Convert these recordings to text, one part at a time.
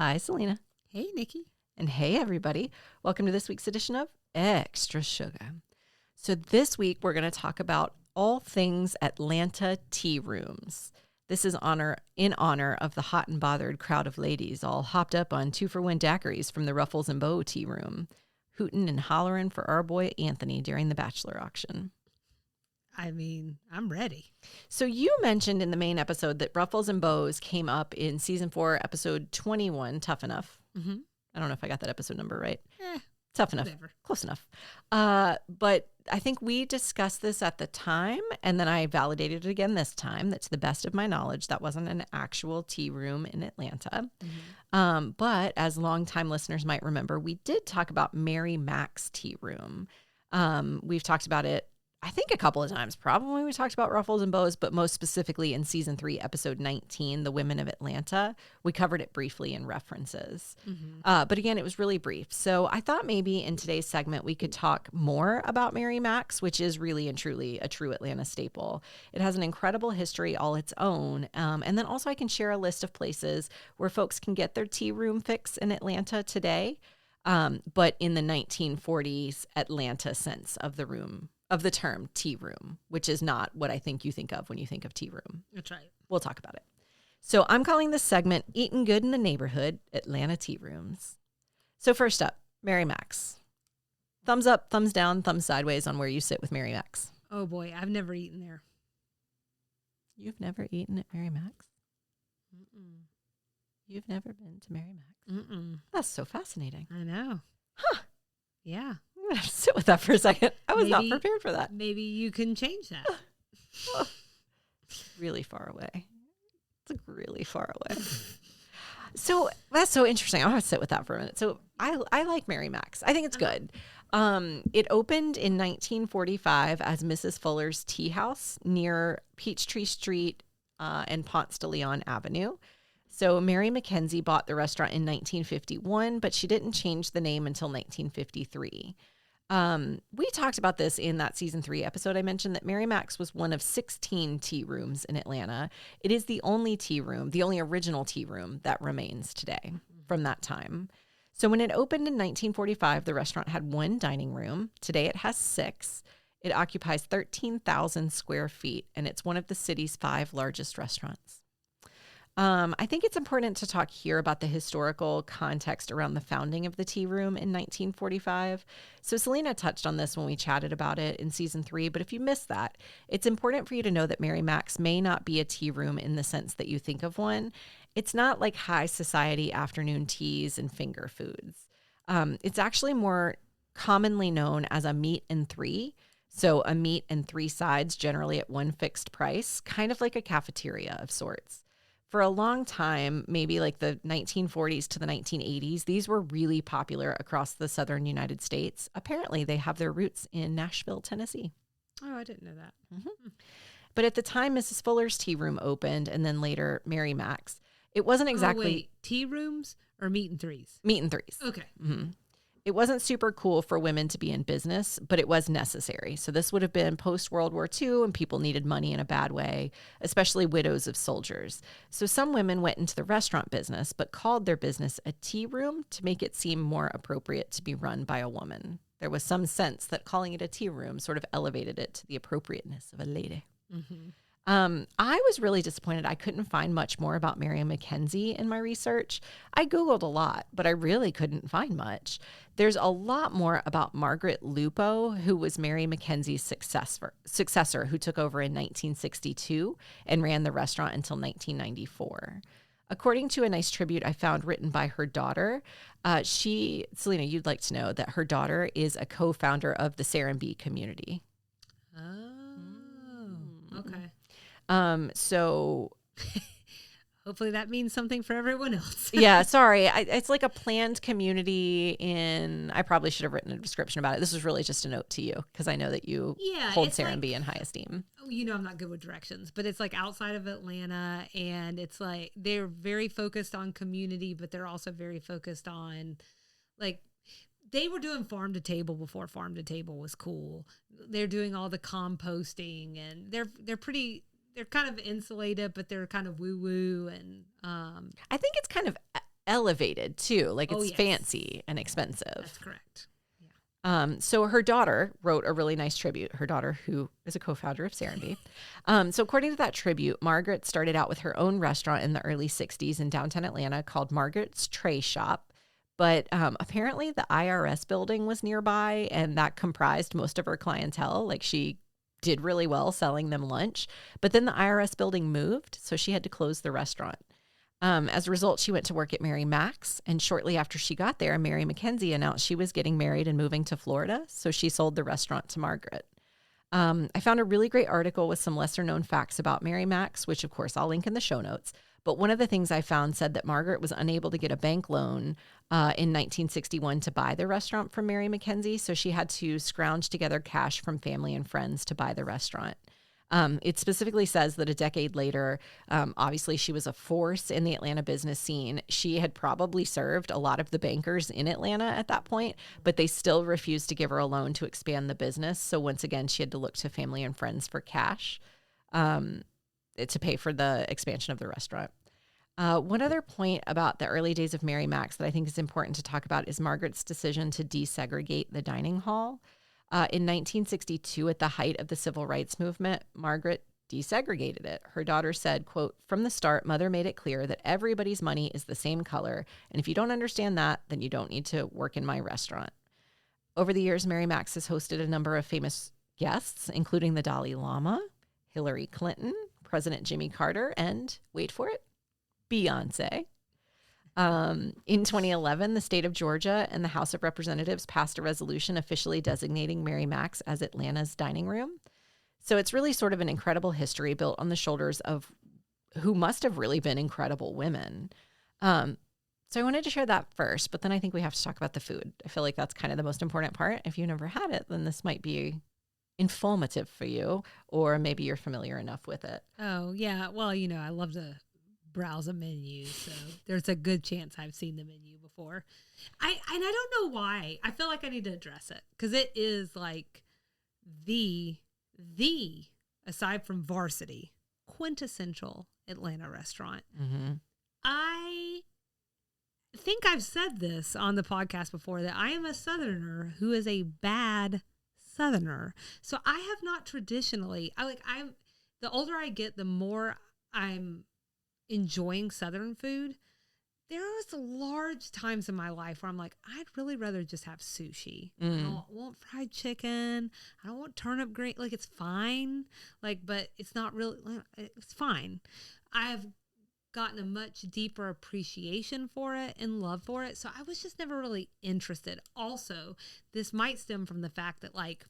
Hi, Selena. Hey, Nikki. And hey, everybody. Welcome to this week's edition of Extra Sugar. So this week, we're going to talk about all things Atlanta tea rooms. This is in honor of the hot and bothered crowd of ladies all hopped up on 2-for-1 daiquiris from the Ruffles and Bows tea room, hootin and hollerin for our boy Anthony during the bachelor auction. I mean, I'm ready. So you mentioned in the main episode that Ruffles and Bows came up in season 4, episode 21, Tough Enough. Mm-hmm. I don't know if I got that episode number right. Tough enough. Whatever. Close enough. But I think we discussed this at the time, and then I validated it again this time. That to the best of my knowledge, that wasn't an actual tea room in Atlanta. Mm-hmm. But as longtime listeners might remember, we did talk about Mary Mac's tea room. We've talked about it, I think, a couple of times. Probably we talked about Ruffles and Bows, but most specifically in season 3, episode 19, The Women of Atlanta. We covered it briefly in references. Mm-hmm. But again, it was really brief. So I thought maybe in today's segment, we could talk more about Mary Mac's, which is really and truly a true Atlanta staple. It has an incredible history all its own. And then also I can share a list of places where folks can get their tea room fix in Atlanta today. But in the 1940s Atlanta sense of the term tea room, which is not what I think you think of when you think of tea room. That's right. We'll talk about it. So I'm calling this segment Eatin' Good in the Neighborhood, Atlanta Tea Rooms. So first up, Mary Mac's. Thumbs up, thumbs down, thumbs sideways on where you sit with Mary Mac's. Oh boy, I've never eaten there. You've never eaten at Mary Mac's? Mm-mm. You've never been to Mary Mac's? Mm-mm. That's so fascinating. I know. Huh. Yeah. I'm going to sit with that for a second. I was not prepared for that. Maybe you can change that. Really far away. It's like really far away. So that's so interesting. I'll have to sit with that for a minute. So I like Mary Mac's. I think it's good. It opened in 1945 as Mrs. Fuller's Tea House near Peachtree Street and Ponce de Leon Avenue. So Mary Mackenzie bought the restaurant in 1951, but she didn't change the name until 1953. We talked about this in that season 3 episode. I mentioned that Mary Mac's was one of 16 tea rooms in Atlanta. It is the only tea room, the only original tea room that remains today from that time. So when it opened in 1945, the restaurant had 1 dining room. Today it has 6. It occupies 13,000 square feet, and it's one of the city's 5 largest restaurants. I think it's important to talk here about the historical context around the founding of the tea room in 1945. So Selena touched on this when we chatted about it in season 3, but if you missed that, it's important for you to know that Mary Mac's may not be a tea room in the sense that you think of one. It's not like high society afternoon teas and finger foods. It's actually more commonly known as a meat and 3. So a meat and 3 sides, generally at one fixed price, kind of like a cafeteria of sorts. For a long time, maybe like the 1940s to the 1980s, these were really popular across the southern United States. Apparently, they have their roots in Nashville, Tennessee. Oh, I didn't know that. Mm-hmm. But at the time Mrs. Fuller's tea room opened, and then later Mary Mac's, it wasn't exactly... Oh, wait. Tea rooms or meat and 3s? Meat and 3s. Okay. Mm-hmm. It wasn't super cool for women to be in business, but it was necessary. So this would have been post-World War II, and people needed money in a bad way, especially widows of soldiers. So some women went into the restaurant business, but called their business a tea room to make it seem more appropriate to be run by a woman. There was some sense that calling it a tea room sort of elevated it to the appropriateness of a lady. Mm-hmm. I was really disappointed I couldn't find much more about Mary Mackenzie in my research. I Googled a lot, but I really couldn't find much. There's a lot more about Margaret Lupo, who was Mary Mackenzie's successor who took over in 1962 and ran the restaurant until 1994. According to a nice tribute I found written by her daughter, Selena, you'd like to know that her daughter is a co-founder of the Serenbe community. Oh, okay. So hopefully that means something for everyone else. Yeah, sorry. It's like a planned community I probably should have written a description about it. This was really just a note to you because I know that you hold Serenbe in high esteem. You know I'm not good with directions, but it's like outside of Atlanta, and it's like they're very focused on community, but they're also very focused on like they were doing farm to table before farm to table was cool. They're doing all the composting, and they're kind of insulated, but they're kind of woo woo. And I think it's kind of elevated too. Like it's yes. fancy and expensive. That's correct. So her daughter wrote a really nice tribute. Her daughter, who is a co-founder of Serenbe. So according to that tribute, Margaret started out with her own restaurant in the early 60s in downtown Atlanta called Margaret's Tray Shop. But apparently the IRS building was nearby, and that comprised most of her clientele. Like she did really well selling them lunch. But then the IRS building moved, so she had to close the restaurant. As a result, she went to work at Mary Mac's, and shortly after she got there, Mary Mackenzie announced she was getting married and moving to Florida, so she sold the restaurant to Margaret. I found a really great article with some lesser-known facts about Mary Mac's, which, of course, I'll link in the show notes. But one of the things I found said that Margaret was unable to get a bank loan in 1961 to buy the restaurant from Mary Mackenzie, so she had to scrounge together cash from family and friends to buy the restaurant. It specifically says that a decade later, obviously she was a force in the Atlanta business scene. She had probably served a lot of the bankers in Atlanta at that point, but they still refused to give her a loan to expand the business. So once again, she had to look to family and friends for cash to pay for the expansion of the restaurant. One other point about the early days of Mary Mac's that I think is important to talk about is Margaret's decision to desegregate the dining hall. In 1962, at the height of the civil rights movement, Margaret desegregated it. Her daughter said, quote, "From the start, Mother made it clear that everybody's money is the same color, and if you don't understand that, then you don't need to work in my restaurant." Over the years, Mary Mac's has hosted a number of famous guests, including the Dalai Lama, Hillary Clinton, President Jimmy Carter, and, wait for it, Beyonce. In 2011, the state of Georgia and the House of Representatives passed a resolution officially designating Mary Mac's as Atlanta's dining room. So it's really sort of an incredible history built on the shoulders of who must have really been incredible women. So I wanted to share that first, but then I think we have to talk about the food. I feel like that's kind of the most important part. If you never had it, then this might be informative for you, or maybe you're familiar enough with it. Oh, yeah. Well, I love to browse a menu, so there's a good chance I've seen the menu before. I don't know why. I feel like I need to address it because it is like the aside from Varsity quintessential Atlanta restaurant. Mm-hmm. I think I've said this on the podcast before that I am a Southerner who is a bad Southerner. So I have not traditionally. I'm the older I get, the more I'm enjoying Southern food. There was large times in my life where I'm like, I'd really rather just have sushi. I don't want fried chicken. I don't want turnip green. Like, it's fine. Like, but it's not really, it's fine. I've gotten a much deeper appreciation for it and love for it. So I was just never really interested. Also, this might stem from the fact that like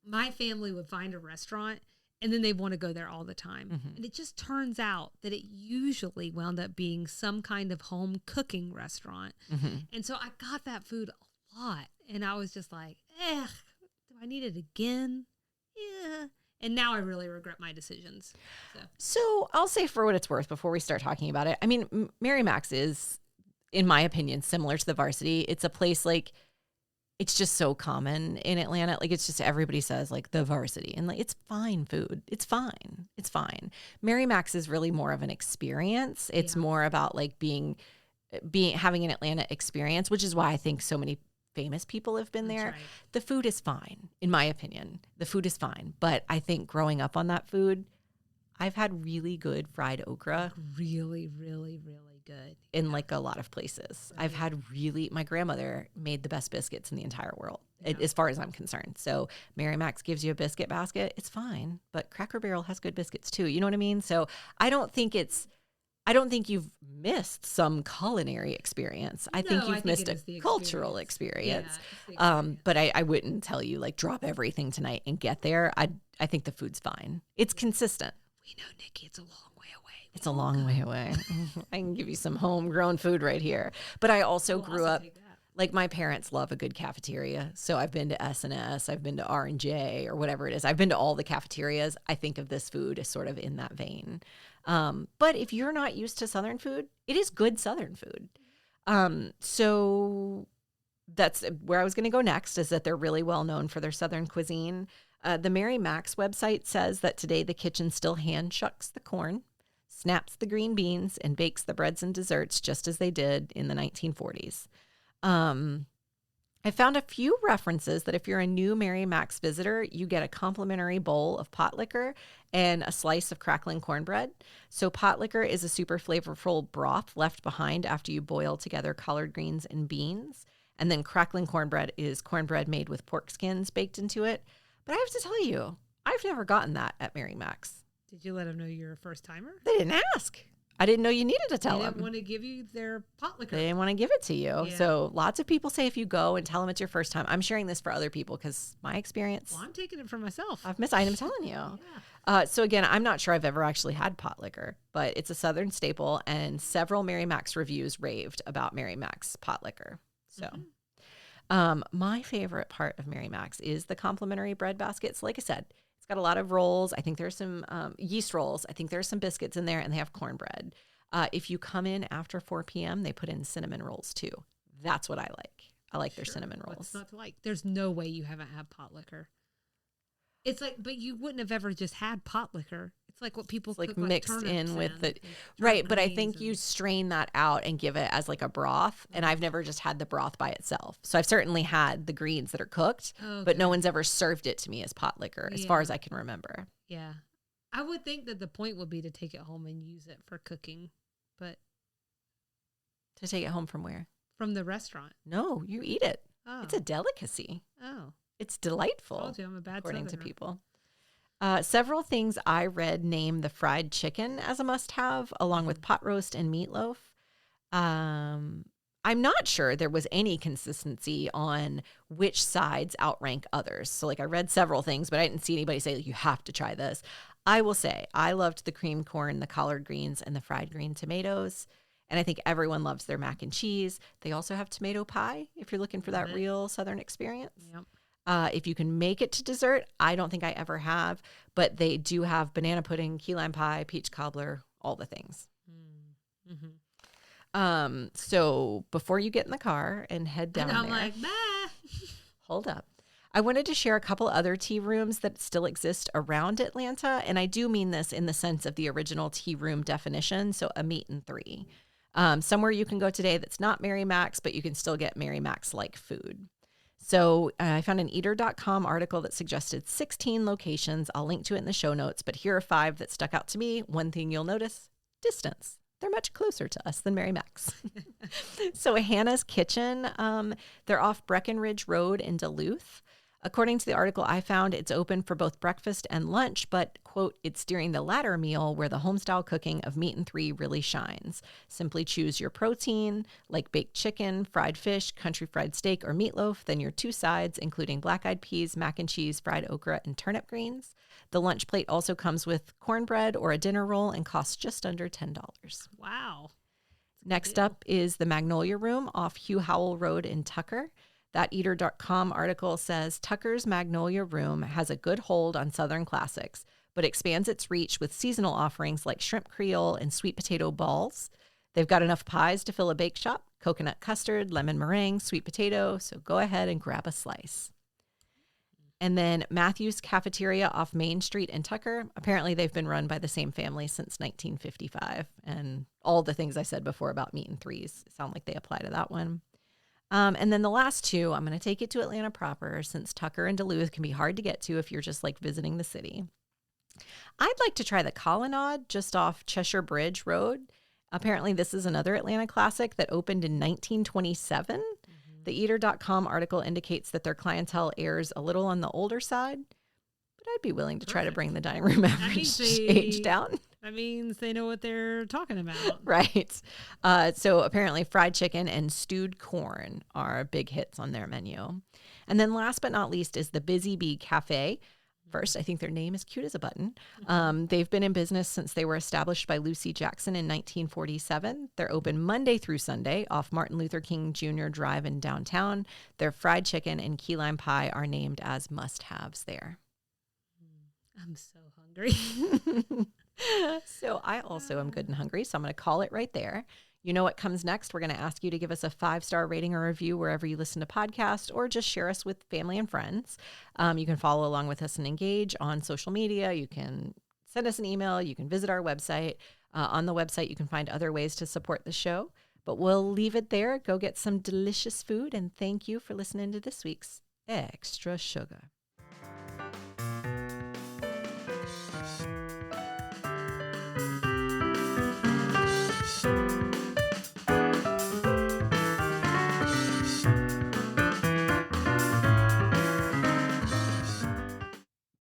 my family would find a restaurant and then they want to go there all the time. Mm-hmm. And it just turns out that it usually wound up being some kind of home cooking restaurant. Mm-hmm. And so I got that food a lot. And I was just like, do I need it again? Yeah. And now I really regret my decisions. So I'll say for what it's worth before we start talking about it. I mean, Mary Mac's is, in my opinion, similar to the Varsity. It's a place like, it's just so common in Atlanta. Like, it's just, everybody says like the Varsity, and like, it's fine food. It's fine. It's fine. Mary Mac's is really more of an experience. It's more about like having an Atlanta experience, which is why I think so many famous people have been there. Right. The food is fine, in my opinion. The food is fine. But I think growing up on that food, I've had really good fried okra. Really, really, really good. In like a lot of places. Right. I've had my grandmother made the best biscuits in the entire world, as far as I'm concerned. So Mary Mac's gives you a biscuit basket. It's fine. But Cracker Barrel has good biscuits too. You know what I mean? So I don't think you've missed some culinary experience. I think you've missed a cultural experience. But I wouldn't tell you like drop everything tonight and get there. I think the food's fine. It's consistent. We know, Nikki, it's a long way away. It's a long way away. I can give you some homegrown food right here. But I also grew up, like my parents love a good cafeteria. So I've been to S&S, I've been to R&J or whatever it is. I've been to all the cafeterias. I think of this food as sort of in that vein. But if you're not used to Southern food, it is good Southern food. So that's where I was going to go next, is that they're really well known for their Southern cuisine. The Mary Mac's website says that today the kitchen still hand shucks the corn. snaps the green beans, and bakes the breads and desserts just as they did in the 1940s. I found a few references that if you're a new Mary Mac's visitor, you get a complimentary bowl of pot liquor and a slice of crackling cornbread. So pot liquor is a super flavorful broth left behind after you boil together collard greens and beans. And then crackling cornbread is cornbread made with pork skins baked into it. But I have to tell you, I've never gotten that at Mary Mac's. Did you let them know you're a first timer? They didn't ask. I didn't know you needed to tell They them. didn't want to give you their pot liquor. They didn't want to give it to you. Yeah. So lots of people say if you go and tell them it's your first time, I'm sharing this for other people because my experience. Well, I'm taking it for myself. I'm telling you. Yeah. So again, I'm not sure I've ever actually had pot liquor, but it's a Southern staple, and several Mary Mac's reviews raved about Mary Mac's pot liquor. So my favorite part of Mary Mac's is the complimentary bread baskets. Like I said, it's got a lot of rolls. I think there's some yeast rolls. I think there's some biscuits in there, and they have cornbread. If you come in after 4 p.m., they put in cinnamon rolls too. That's what I like. I like their cinnamon rolls. What's not to like? There's no way you haven't had pot liquor. It's like, but you wouldn't have ever just had pot liquor. It's like what people It's like cook, mixed turnips in with the and right. But I greens think you strain that out and give it as like a broth. And I've never just had the broth by itself. So I've certainly had the greens that are cooked, but no one's ever served it to me as pot liquor, as far as I can remember. Yeah, I would think that the point would be to take it home and use it for cooking, but To take it home from where? from the restaurant. No, you eat it. Oh, It's a delicacy. oh, It's delightful, told you I'm a bad according to Southerner. people. Several things I read name the fried chicken as a must-have, along with pot roast and meatloaf. I'm not sure there was any consistency on which sides outrank others. So, like, I read several things, but I didn't see anybody say, like, you have to try this. I will say I loved the cream corn, the collard greens, and the fried green tomatoes. And I think everyone loves their mac and cheese. They also have tomato pie if you're looking for that real Southern experience. Yep. If you can make it to dessert, I don't think I ever have, but they do have banana pudding, key lime pie, peach cobbler, all the things. Mm-hmm. So before you get in the car and head down And I'm there, like, bah. hold up. I wanted to share a couple other tea rooms that still exist around Atlanta, and I do mean this in the sense of the original tea room definition, so a Eatin 3. Somewhere you can go today that's not Mary Mac's, but you can still get Mary Mac's-like food. So I found an eater.com article that suggested 16 locations. I'll link to it in the show notes, but here are 5 that stuck out to me. One thing you'll notice, distance. They're much closer to us than Mary Mac's. So Hannah's Kitchen, they're off Breckenridge Road in Duluth. According to the article I found, it's open for both breakfast and lunch, but, quote, it's during the latter meal where the homestyle cooking of Eatin 3 really shines. Simply choose your protein, like baked chicken, fried fish, country fried steak, or meatloaf, then your 2 sides, including black-eyed peas, mac and cheese, fried okra, and turnip greens. The lunch plate also comes with cornbread or a dinner roll and costs just under $10. Wow. Next up is the Magnolia Room off Hugh Howell Road in Tucker. That Eater.com article says Tucker's Magnolia Room has a good hold on Southern classics, but expands its reach with seasonal offerings like shrimp creole and sweet potato balls. They've got enough pies to fill a bake shop, coconut custard, lemon meringue, sweet potato, so go ahead and grab a slice. And then Matthew's Cafeteria off Main Street in Tucker. Apparently they've been run by the same family since 1955, and all the things I said before about Eatin 3s sound like they apply to that one. And then the last 2, I'm going to take it to Atlanta proper, since Tucker and Duluth can be hard to get to if you're just like visiting the city. I'd like to try the Colonnade just off Cheshire Bridge Road. Apparently this is another Atlanta classic that opened in 1927. The Eater.com article indicates that their clientele airs a little on the older side, but I'd be willing to try to bring the dining room average age down. That means they know what they're talking about. Right. So apparently fried chicken and stewed corn are big hits on their menu. And then last but not least is the Busy Bee Cafe. First, I think their name is cute as a button. They've been in business since they were established by Lucy Jackson in 1947. They're open Monday through Sunday off Martin Luther King Jr. Drive in downtown. Their fried chicken and key lime pie are named as must-haves there. I'm so hungry. So I also am good and hungry, so I'm going to call it right there. You know what comes next? We're going to ask you to give us a 5-star rating or review wherever you listen to podcasts, or just share us with family and friends. You can follow along with us and engage on social media. You can send us an email. You can visit our website. On the website, you can find other ways to support the show. But we'll leave it there. Go get some delicious food. And thank you for listening to this week's Extra Sugar.